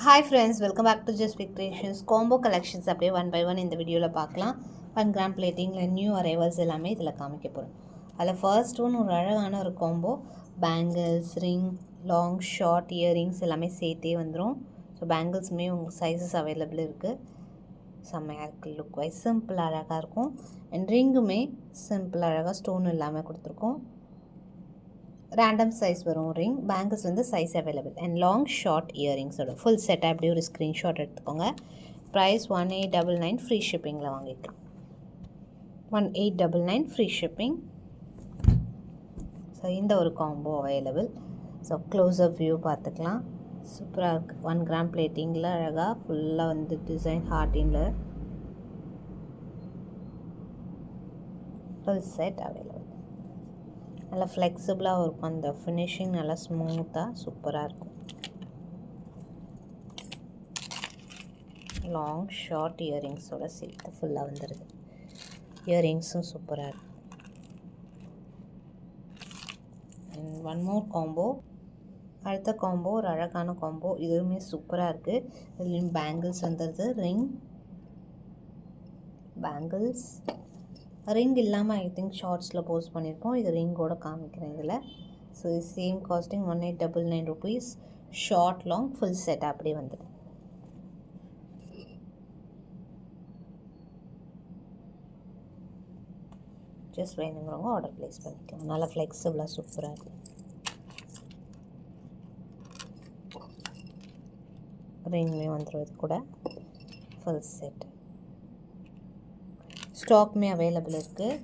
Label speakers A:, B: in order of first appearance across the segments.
A: Hi friends, welcome back to Just Pick Creations. Combo collections அப்படியே one by one இந்த வீடியோவில் பார்க்கலாம். 1 gram பிளேட்டிங்கில் new arrivals எல்லாமே இதில் காமிக்க போகிறோம். அதில் ஃபர்ஸ்ட் ஒன் ஒரு அழகான ஒரு combo bangles, ring, long, short, earrings எல்லாமே சேர்த்தே வந்துடும். ஸோ பேங்கிள்ஸுமே உங்கள் சைஸஸ் அவைலபிள் இருக்குது. செம்மையாக இருக்குது, லுக் வைஸ் சிம்பிள் அழகாக இருக்கும். அண்ட் ரிங்குமே சிம்பிள் அழகாக ஸ்டோன் இல்லாமல் கொடுத்துருக்கோம். ரேண்டம் சைஸ் வரும் ரிங். பேங்கிள்ஸ் வந்து size available and long short இயரிங்ஸோட ஃபுல் செட்டாக அப்படியே ஒரு ஸ்க்ரீன்ஷாட் எடுத்துக்கோங்க. ப்ரைஸ் 1899, ஃப்ரீ ஷிப்பிங்கில் வாங்கிக்கலாம். 1899 ஃப்ரீ ஷிப்பிங். ஸோ இந்த ஒரு combo available. So close-up view பார்த்துக்கலாம். சூப்பராக இருக்குது. 1 கிராம் பிளேட்டிங்கில் அழகாக ஃபுல்லாக வந்து டிசைன் ஹார்ட்டிங்கில் ஃபுல் செட் அவைலபிள். நல்லா ஃப்ளெக்சிபிளாக இருக்கும். அந்த ஃபினிஷிங் நல்லா ஸ்மூத்தாக சூப்பராக இருக்கும். லாங் ஷார்ட் இயரிங்ஸோட சேர்த்து ஃபுல்லாக வந்துடுது. இயரிங்ஸும் சூப்பராக இருக்கும். And one more combo. அடுத்த காம்போ ஒரு அழகான காம்போ. இதுவுமே சூப்பராக இருக்குது. இதுலேயும் பேங்கிள்ஸ் வந்துடுது. ரிங், பேங்கிள்ஸ், ரிங் இல்லாமல் ஐ திங்க் ஷார்ட்ஸில் போஸ்ட் பண்ணியிருப்போம். இது ரிங்கோட காமிக்கிறேன் இதில். So same casting 1899 rupees. Short long full set அப்படி வந்துடும். ஜஸ்ட் வேணுங்கிறவங்க ஆர்டர் ப்ளேஸ் பண்ணிக்கலாம். நல்லா ஃப்ளெக்சிபிளாக சூப்பராக இருக்கும். ரிங்குமே வந்துடும் கூட ஃபுல் செட். ஸ்டாக்குமே அவைலபிள் இருக்குது.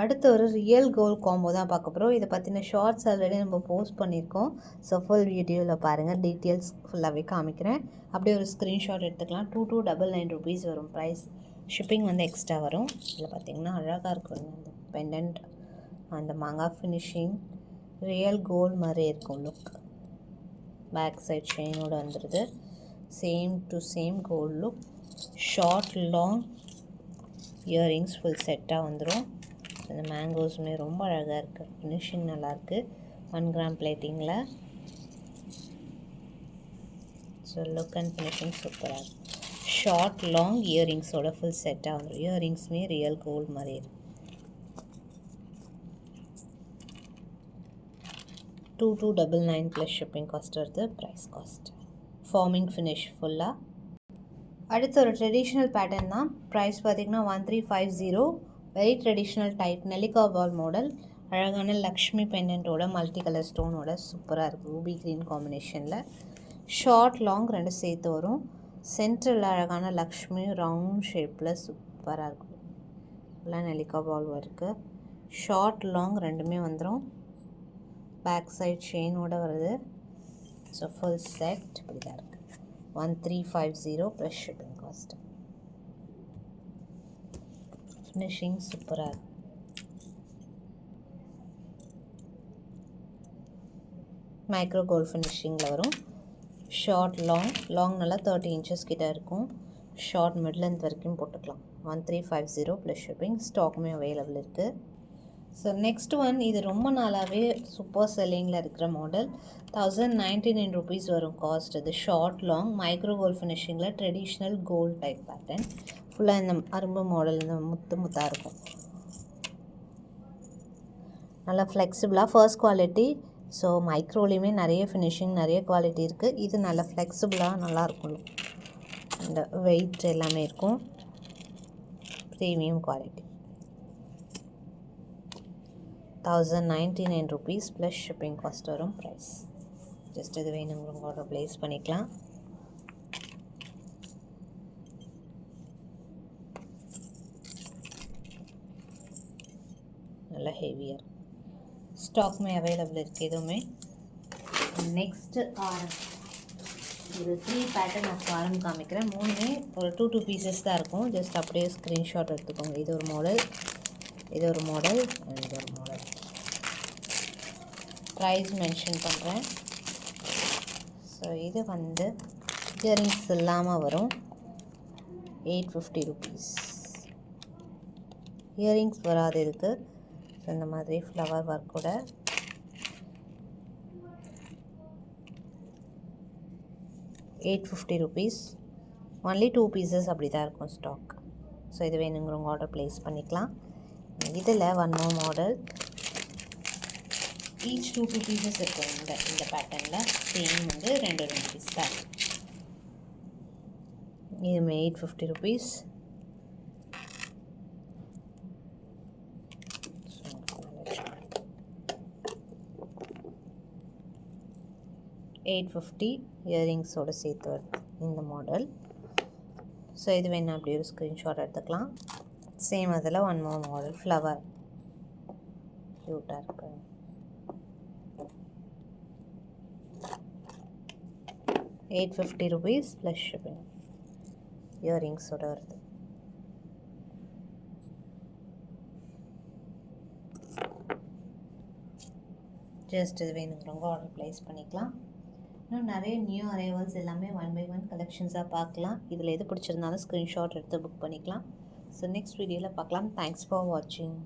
A: அடுத்து ஒரு ரியல் கோல்ட் காம்போ தான் பார்க்க போகிறோம். இதை பற்றின ஷார்ட்ஸ் ஆல்ரெடி நம்ம போஸ்ட் பண்ணியிருக்கோம். ஸோ ஃபுல் வீடியோவில் பாருங்கள், டீட்டெயில்ஸ் ஃபுல்லாகவே காமிக்கிறேன். அப்படியே ஒரு ஸ்க்ரீன்ஷாட் எடுத்துக்கலாம். 2299 ருபீஸ் வரும் ப்ரைஸ். ஷிப்பிங் வந்து எக்ஸ்ட்ரா வரும். இதில் பார்த்திங்கன்னா அழகாக இருக்கும் அந்த பெண்டன்ட், அந்த மாங்காய் ஃபினிஷிங் ரியல் கோல்டு மாதிரி இருக்கும் லுக். பேக் சைட் செயினோடு வந்துடுது. Same to same gold look. Short long earrings full செட்டாக வந்துடும். இந்த மேங்கோஸுமே ரொம்ப அழகாக இருக்குது. ஃபினிஷிங் நல்லாயிருக்கு. 1 கிராம் பிளேட்டிங்கில். ஸோ லுக் அண்ட் ஃபினிஷிங் சூப்பராக இருக்குது. ஷார்ட் லாங் இயரிங்ஸோட ஃபுல் செட்டாக வந்துடும். இயரிங்ஸுமே ரியல் கோல்டு மாதிரி இருக்குது. 2299 ப்ளஸ் ஷிப்பிங் காஸ்ட் வருது. Price cost. ஃபார்மிங் ஃபினிஷ் ஃபுல்லாக. அடுத்து ஒரு ட்ரெடிஷ்னல் பேட்டர்ன் தான். ப்ரைஸ் பார்த்திங்கன்னா 1350. வெரி ட்ரெடிஷ்னல் டைப் நெல்லிக்கா பால் மாடல். அழகான லக்ஷ்மி பெண்டன்ட்டோட மல்டி கலர் ஸ்டோனோட சூப்பராக இருக்குது. ரூபி க்ரீன் காம்பினேஷனில். ஷார்ட் லாங் ரெண்டு சேர்த்து வரும். சென்டரில் அழகான லக்ஷ்மி ரவுண்ட் ஷேப்பில் சூப்பராக இருக்கும். எல்லாம் நெல்லிக்கா பால் இருக்குது. ஷார்ட் லாங் ரெண்டுமே வந்துடும். பேக் சைட் செயினோட வருது. ஸோ ஃபுல் செட் இப்படி தான் இருக்குது. 1350 ப்ளஸ் ஷிப்பிங் காஸ்ட். ஃபினிஷிங் சூப்பராக இருக்குது. மைக்ரோ கோல்ட் ஃபினிஷிங்கில் வரும். ஷார்ட் லாங் நல்லா 30 இன்ச்சஸ் கிட்ட இருக்கும். ஷார்ட் மிட் லென்த் வரைக்கும் போட்டுக்கலாம். 1350 ப்ளஸ் ஷிப்பிங். ஸ்டாக்குமே அவைலபிள் இருக்குது. ஸோ நெக்ஸ்ட் ஒன், இது ரொம்ப நாளாகவே சூப்பர் செல்லிங்கில் இருக்கிற மாடல். 1099 ருபீஸ் வரும் காஸ்ட். இது ஷார்ட் லாங் மைக்ரோ கோல்ட் ஃபினிஷிங்கில் ட்ரெடிஷ்னல் கோல்ட் டைப் பேட்டர்ன். ஃபுல்லாக இந்த அரும்பு மாடல் இந்த முத்தாக இருக்கும். நல்லா ஃப்ளெக்சிபிளாக ஃபர்ஸ்ட் குவாலிட்டி. ஸோ மைக்ரோலேயுமே நிறைய ஃபினிஷிங் நிறைய குவாலிட்டி இருக்குது. இது நல்லா ஃப்ளெக்சிபிளாக நல்லாயிருக்கும். இந்த வெயிட் எல்லாமே இருக்கும். Premium quality. 1099 rupees plus shipping cost வரும் ப்ரைஸ். ஜஸ்ட் இது வேணுங்கிறவங்க ஆர்டர் ப்ளேஸ் பண்ணிக்கலாம். நல்லா ஹெவியாக ஸ்டாக்குமே அவைலபிள் இருக்குது. எதுவுமே நெக்ஸ்ட்டு ஆரம். ஒரு 3 பேட்டர்ன் ஆஃப் ஆரம் காமிக்கிறேன். மூணுமே ஒரு 2 பீசஸ் தான் இருக்கும். ஜஸ்ட் அப்படியே ஸ்க்ரீன்ஷாட் எடுத்துக்கோங்க. இது ஒரு மாடல், இது ஒரு மாடல், இது ஒரு மாடல். ப்ரைஸ் மென்ஷன் பண்ணுறேன். ஸோ இது வந்து இயரிங்ஸ் இல்லாமல் வரும். 850 ருபீஸ். இயரிங்ஸ் வராது இருக்குது. ஸோ இந்த மாதிரி ஃப்ளவர் ஒர்க்கோட 850 rupees. ஒன்லி 2 பீசஸ் அப்படி தான் இருக்கும் ஸ்டாக். ஸோ இது வேணுங்கிறவங்க ஆர்டர் ப்ளேஸ் பண்ணிக்கலாம். இதில் one more model, each 2 pieces இருக்கும். இந்த பேட்டர்னில் சேம் வந்து 2 பீஸ் தான். இதுமே 850 rupees. $850 இயரிங்ஸோடு சேர்த்து வருது இந்த மாடல். ஸோ இது வேணால் அப்படி ஒரு ஸ்க்ரீன்ஷாட் எடுத்துக்கலாம். சேம் அதில் ஒன் மோர் மாடல், ஃப்ளவர் க்யூட்டாக இருக்கு. $850 ப்ளஸ் ஷிப்பிங், இயரிங்ஸோடு வருது. ஜஸ்ட் இது வேணுங்கிறவங்க ஆர்டர் ப்ளேஸ் பண்ணிக்கலாம். இன்னும் நிறைய நியூ அரைவல்ஸ் எல்லாமே 1 by 1 கலெக்ஷன்ஸாக பார்க்கலாம். இதில் எது பிடிச்சிருந்தாலும் ஸ்க்ரீன்ஷாட் எடுத்து புக் பண்ணிக்கலாம். ஸோ நெக்ஸ்ட் வீடியோவில் பார்க்கலாம். தேங்க்ஸ் ஃபார் வாட்சிங்.